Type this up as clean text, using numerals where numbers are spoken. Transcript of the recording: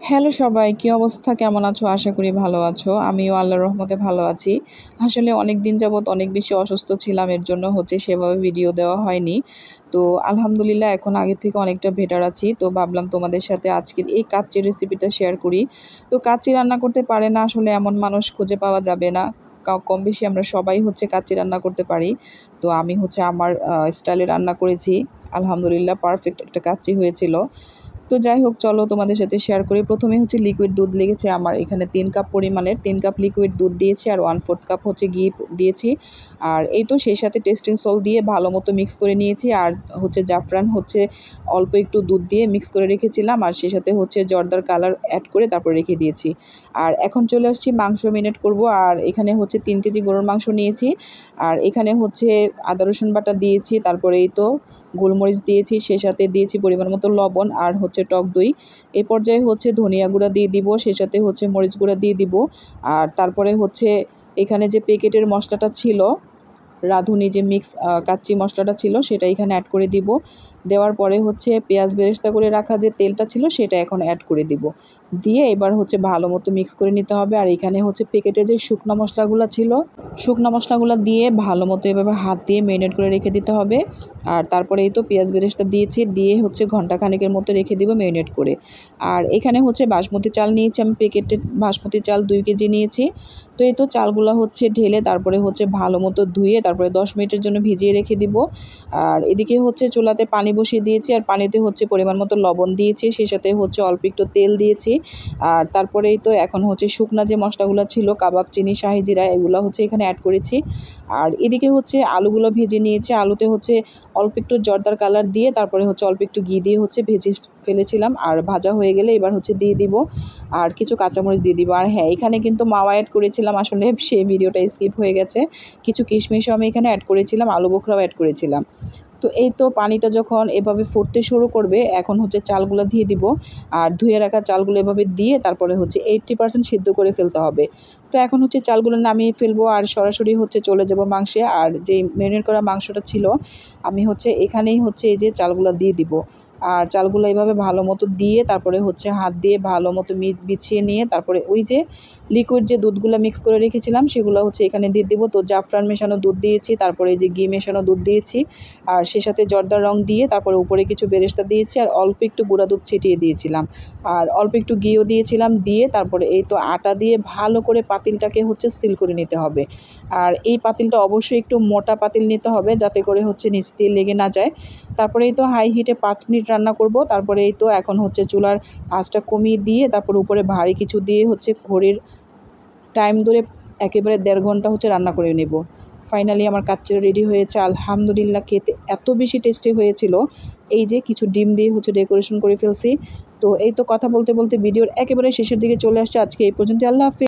Hello সবাই, কী অবস্থা? কেমন আছো? আশা করি ভালো আছো। আমিও আল্লাহর রহমতে ভালো আছি। আসলে অনেক দিন যাবৎ অনেক বেশি অসুস্থ ছিলাম। এর জন্য সেভাবে ভিডিও দেওয়া হয়নি। তো আলহামদুলিল্লাহ এখন আগের থেকে অনেকটা বেটার আছি। তো ভাবলাম তোমাদের সাথে আজকের এই কাচ্চির রেসিপিটা শেয়ার করি। তো কাচ্চি রান্না করতে পারে না আসলে এমন মানুষ খুঁজে পাওয়া যাবে না। কম বেশি আমরা সবাই কাচ্চি রান্না করতে পারি। তো আমি আমার স্টাইলে রান্না করেছি। আলহামদুলিল্লাহ পারফেক্ট একটা কাচ্চি হয়েছিল। তো যাই হোক, চলো তোমাদের সাথে শেয়ার করি। প্রথমে লিকুইড দুধ লেগেছে আমার এখানে 3 কাপ পরিমাণের। 3 কাপ লিকুইড দুধ দিয়েছি আর 1/4 কাপ ঘি দিয়েছি। আর এই তো সেই সাথে টেস্টিং সল্ট দিয়ে ভালো মতো মিক্স করে নিয়েছি। আর জাফরান অল্প একটু দুধ দিয়ে মিক্স করে রেখেছিলাম। আর সেই সাথে জর্দার কালার অ্যাড করে তারপর রেখে দিয়েছি। আর এখন চলে আসছি মাংস মেরিনেট করব। আর এখানে 3 কেজি গরুর মাংস নিয়েছি। আর এখানে আদা রসুন বাটা দিয়েছি। তারপরে এই তো গোলমরিচ দিয়েছি, সেই সাথে দিয়েছি পরিমাণ মতো লবণ আর টক দই। এই পর্যায়ে ধনিয়া গুঁড়া দিয়ে দিব, সেই সাথে মরিচ গুঁড়া দিয়ে দিব। আর তারপরে এখানে যে প্যাকেটের মশলাটা ছিল, রাঁধুনি যে মিক্স কাচ্চি মশলাটা ছিল সেটা এখানে অ্যাড করে দিব। দেওয়ার পরে পেঁয়াজ বেরেস্তা করে রাখা যে তেলটা ছিল সেটা এখন অ্যাড করে দিব। দিয়ে এবার ভালো মতো মিক্স করে নিতে হবে। আর এখানে প্যাকেটের যে শুকনো মশলাগুলো ছিল, শুকনো মশলাগুলো দিয়ে ভালো মতো এভাবে হাত দিয়ে মেরিনেট করে রেখে দিতে হবে। আর তারপরে এই তো পেঁয়াজ বেরেস্তা দিয়েছি, দিয়ে ঘন্টা খানেকের মতো রেখে দিব মেরিনেট করে। আর এখানে বাসমতি চাল নিয়েছি আমি, প্যাকেটের বাসমতি চাল 2 কেজি নিয়েছি। তো এই তো চালগুলো ঢেলে তারপরে ভালো মতো ধুয়ে তারপরে 10 মিনিটের জন্য ভিজিয়ে রেখে দিব। আর এদিকে চুলাতে পানি বসিয়ে দিয়েছি। আর পানিতে পরিমাণ মতো লবণ দিয়েছি, সেই সাথে অল্প একটু তেল দিয়েছি। আর তারপরে এই তো এখন শুকনা যে মশলাগুলো ছিল, কাবাব চিনি শাহি জিরা, এগুলো এখানে অ্যাড করেছি। আর এদিকে আলুগুলো ভেজে নিয়েছি। আলুতে অল্প একটু জর্দার কালার দিয়ে তারপরে অল্প একটু ঘি দিয়ে ভেজে ফেলেছিলাম। আর ভাজা হয়ে গেলে এবার দিয়ে দিব আর কিছু কাঁচামরিচ দিয়ে দিব। আর হ্যাঁ, এখানে কিন্তু মাওয়া অ্যাড করেছিলাম, আসলে সেই ভিডিওটা স্কিপ হয়ে গেছে। কিছু কিশমিশও আমি এখানে অ্যাড করেছিলাম, আলু বোখরাও অ্যাড করেছিলাম। তো এই তো পানিটা যখন এভাবে ফুটতে শুরু করবে, এখন চালগুলো দিয়ে দিব। আর ধুয়ে রাখা চালগুলো এভাবে দিয়ে তারপরে 80% সিদ্ধ করে ফেলতে হবে। তো এখন চালগুলো নামিয়ে ফেলবো আর সরাসরি চলে যাব মাংসে। আর যে মেরিনেট করা মাংসটা ছিল আমি এখানেই এই যে চালগুলো দিয়ে দিব। আর চালগুলো এইভাবে ভালো মতো দিয়ে তারপরে হাত দিয়ে ভালো মতো বিছিয়ে নিয়ে তারপরে ওই যে লিকুইড যে দুধগুলো মিক্স করে রেখেছিলাম সেগুলো এখানে দিয়ে দিব। তো জাফরান মেশানো দুধ দিয়েছি, তারপরে এই যে ঘি মেশানো দুধ দিয়েছি। আর সে সাথে জর্দার রং দিয়ে তারপরে উপরে কিছু বেরেস্তা দিয়েছি আর অল্প একটু গুঁড়া দুধ ছিটিয়ে দিয়েছিলাম। আর অল্প একটু ঘিও দিয়েছিলাম। দিয়ে তারপরে এই তো আটা দিয়ে ভালো করে পাতিলটাকে সিল করে নিতে হবে। আর এই পাতিলটা অবশ্যই একটু মোটা পাতিল নিতে হবে, যাতে করে নিচ দিয়ে লেগে না যায়। তারপরে এই তো হাই হিটে 5 মিনিট রান্না করব। তারপরে এই তো এখন চুলার আঁচটা কমিয়ে দিয়ে তারপর উপরে ভারী কিছু দিয়ে ঘড়ির টাইম ধরে একেবারে 1.5 ঘন্টা রান্না করে নেব। ফাইনালি আমার কাচ্চি রেডি হয়েছে। আলহামদুলিল্লাহ, খেতে এত বেশি টেস্টি হয়েছিল। এই যে কিছু ডিম দিয়ে ডেকোরেশন করে ফেলছি। তো এই তো কথা বলতে বলতে ভিডিওর একেবারে শেষের দিকে চলে আসছে। আজকে এই পর্যন্ত। আল্লাহ হাফেজ।